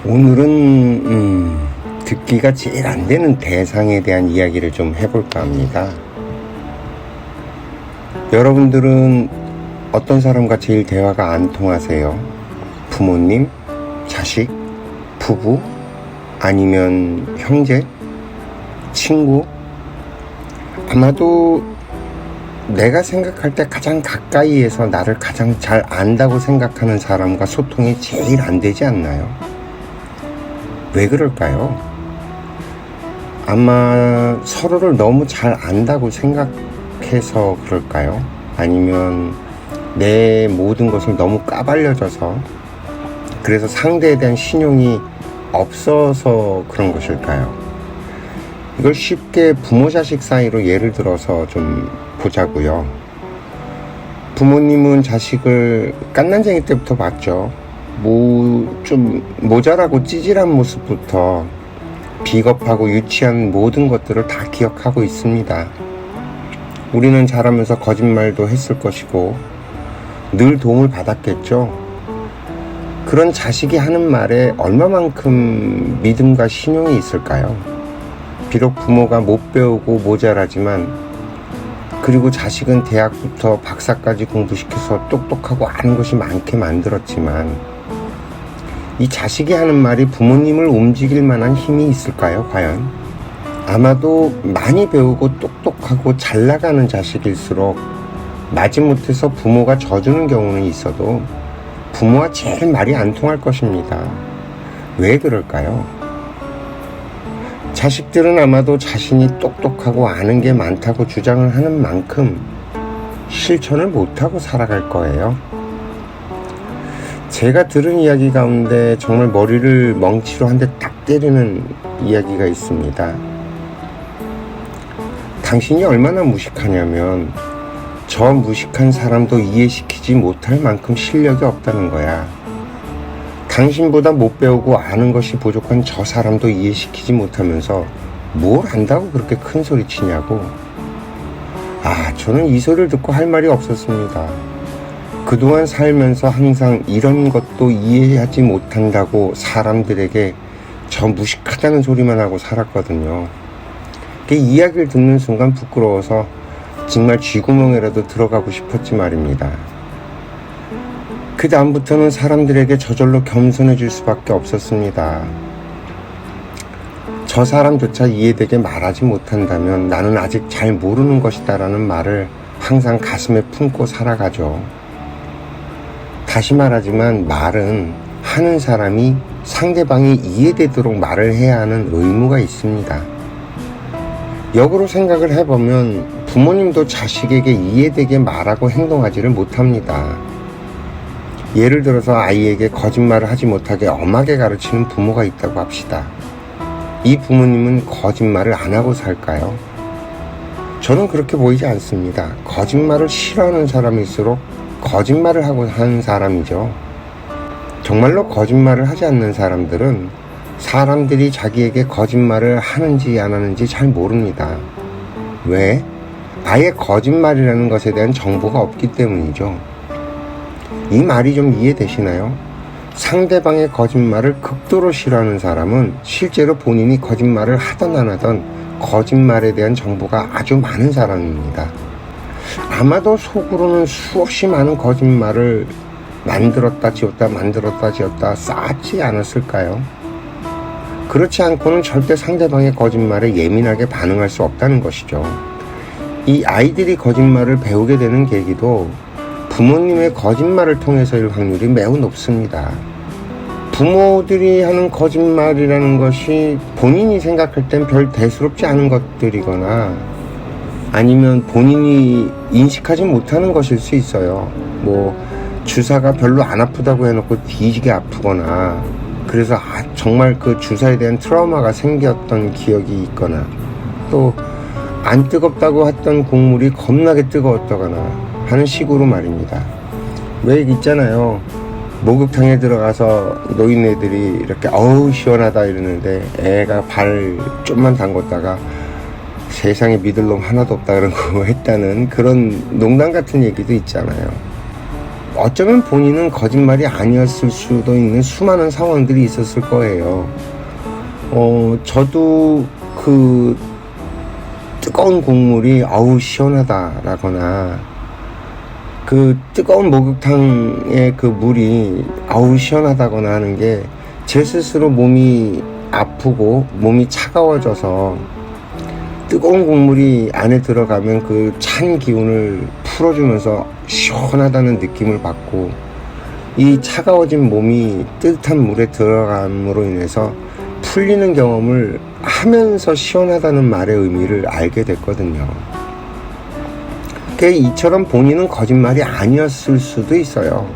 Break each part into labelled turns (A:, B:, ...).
A: 오늘은 듣기가 제일 안 되는 대상에 대한 이야기를 좀 해볼까 합니다. 여러분들은 어떤 사람과 제일 대화가 안 통하세요? 부모님, 자식, 부부, 아니면 형제, 친구? 아마도 내가 생각할 때 가장 가까이에서 나를 가장 잘 안다고 생각하는 사람과 소통이 제일 안 되지 않나요? 왜 그럴까요? 아마 서로를 너무 잘 안다고 생각해서 그럴까요? 아니면 내 모든 것을 너무 까발려져서, 그래서 상대에 대한 신용이 없어서 그런 것일까요? 이걸 쉽게 부모 자식 사이로 예를 들어서 좀 보자고요. 부모님은 자식을 갓난쟁이 때부터 봤죠. 좀 모자라고 찌질한 모습부터 비겁하고 유치한 모든 것들을 다 기억하고 있습니다. 우리는 자라면서 거짓말도 했을 것이고 늘 도움을 받았겠죠. 그런 자식이 하는 말에 얼마만큼 믿음과 신용이 있을까요? 비록 부모가 못 배우고 모자라지만, 그리고 자식은 대학부터 박사까지 공부시켜서 똑똑하고 아는 것이 많게 만들었지만, 이 자식이 하는 말이 부모님을 움직일 만한 힘이 있을까요, 과연? 아마도 많이 배우고 똑똑하고 잘 나가는 자식일수록 마지못해서 부모가 져주는 경우는 있어도 부모와 제일 말이 안 통할 것입니다. 왜 그럴까요? 자식들은 아마도 자신이 똑똑하고 아는 게 많다고 주장을 하는 만큼 실천을 못하고 살아갈 거예요. 제가 들은 이야기 가운데 정말 머리를 멍치로 한 대 딱 때리는 이야기가 있습니다. 당신이 얼마나 무식하냐면 저 무식한 사람도 이해시키지 못할 만큼 실력이 없다는 거야. 당신보다 못 배우고 아는 것이 부족한 저 사람도 이해시키지 못하면서 뭘 안다고 그렇게 큰 소리 치냐고. 저는 이 소리를 듣고 할 말이 없었습니다. 그동안 살면서 항상 이런 것도 이해하지 못한다고 사람들에게 저 무식하다는 소리만 하고 살았거든요. 그 이야기를 듣는 순간 부끄러워서 정말 쥐구멍이라도 들어가고 싶었지 말입니다. 그 다음부터는 사람들에게 저절로 겸손해질 수밖에 없었습니다. 저 사람조차 이해되게 말하지 못한다면 나는 아직 잘 모르는 것이다 라는 말을 항상 가슴에 품고 살아가죠. 다시 말하지만 말은 하는 사람이 상대방이 이해되도록 말을 해야 하는 의무가 있습니다. 역으로 생각을 해보면 부모님도 자식에게 이해되게 말하고 행동하지를 못합니다. 예를 들어서 아이에게 거짓말을 하지 못하게 엄하게 가르치는 부모가 있다고 합시다. 이 부모님은 거짓말을 안 하고 살까요? 저는 그렇게 보이지 않습니다. 거짓말을 싫어하는 사람일수록 거짓말을 하고 하는 사람이죠. 정말로 거짓말을 하지 않는 사람들은 사람들이 자기에게 거짓말을 하는지 안 하는지 잘 모릅니다. 왜? 아예 거짓말이라는 것에 대한 정보가 없기 때문이죠. 이 말이 좀 이해되시나요? 상대방의 거짓말을 극도로 싫어하는 사람은 실제로 본인이 거짓말을 하던 안 하던 거짓말에 대한 정보가 아주 많은 사람입니다. 아마도 속으로는 수없이 많은 거짓말을 만들었다 지었다 쌓지 않았을까요? 그렇지 않고는 절대 상대방의 거짓말에 예민하게 반응할 수 없다는 것이죠. 이 아이들이 거짓말을 배우게 되는 계기도 부모님의 거짓말을 통해서일 확률이 매우 높습니다. 부모들이 하는 거짓말이라는 것이 본인이 생각할 땐 별 대수롭지 않은 것들이거나 아니면 본인이 인식하지 못하는 것일 수 있어요. 주사가 별로 안 아프다고 해놓고 뒤지게 아프거나, 그래서 정말 그 주사에 대한 트라우마가 생겼던 기억이 있거나, 또 안 뜨겁다고 했던 국물이 겁나게 뜨거웠다거나 하는 식으로 말입니다. 왜 있잖아요, 목욕탕에 들어가서 노인네들이 이렇게 어우 시원하다 이러는데 애가 발 좀만 담궜다가 세상에 믿을 놈 하나도 없다 그런 거 했다는 그런 농담 같은 얘기도 있잖아요. 어쩌면 본인은 거짓말이 아니었을 수도 있는 수많은 상황들이 있었을 거예요. 저도 그 뜨거운 국물이 아우 시원하다라거나 그 뜨거운 목욕탕의 그 물이 아우 시원하다거나 하는 게 제 스스로 몸이 아프고 몸이 차가워져서 뜨거운 국물이 안에 들어가면 그 찬 기운을 풀어주면서 시원하다는 느낌을 받고, 이 차가워진 몸이 뜨뜻한 물에 들어감으로 인해서 풀리는 경험을 하면서 시원하다는 말의 의미를 알게 됐거든요. 이처럼 본인은 거짓말이 아니었을 수도 있어요.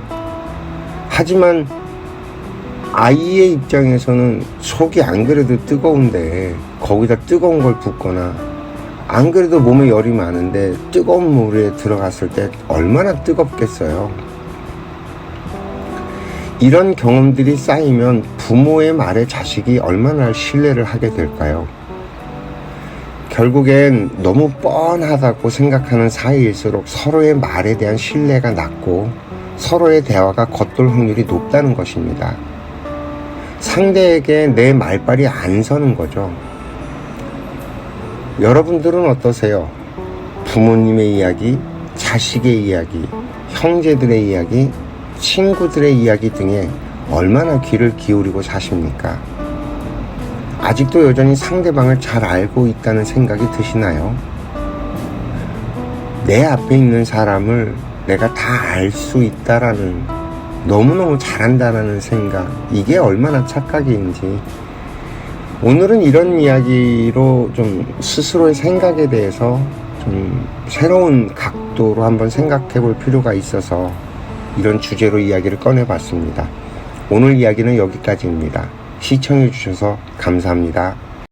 A: 하지만 아이의 입장에서는 속이 안 그래도 뜨거운데 거기다 뜨거운 걸 붓거나, 안 그래도 몸에 열이 많은데 뜨거운 물에 들어갔을 때 얼마나 뜨겁겠어요. 이런 경험들이 쌓이면 부모의 말에 자식이 얼마나 신뢰를 하게 될까요? 결국엔 너무 뻔하다고 생각하는 사이일수록 서로의 말에 대한 신뢰가 낮고 서로의 대화가 겉돌 확률이 높다는 것입니다. 상대에게 내 말발이 안 서는 거죠. 여러분들은 어떠세요? 부모님의 이야기, 자식의 이야기, 형제들의 이야기, 친구들의 이야기 등에 얼마나 귀를 기울이고 사십니까? 아직도 여전히 상대방을 잘 알고 있다는 생각이 드시나요? 내 앞에 있는 사람을 내가 다 알 수 있다라는, 너무너무 잘한다라는 생각, 이게 얼마나 착각인지, 오늘은 이런 이야기로 좀 스스로의 생각에 대해서 좀 새로운 각도로 한번 생각해 볼 필요가 있어서 이런 주제로 이야기를 꺼내봤습니다. 오늘 이야기는 여기까지입니다. 시청해 주셔서 감사합니다.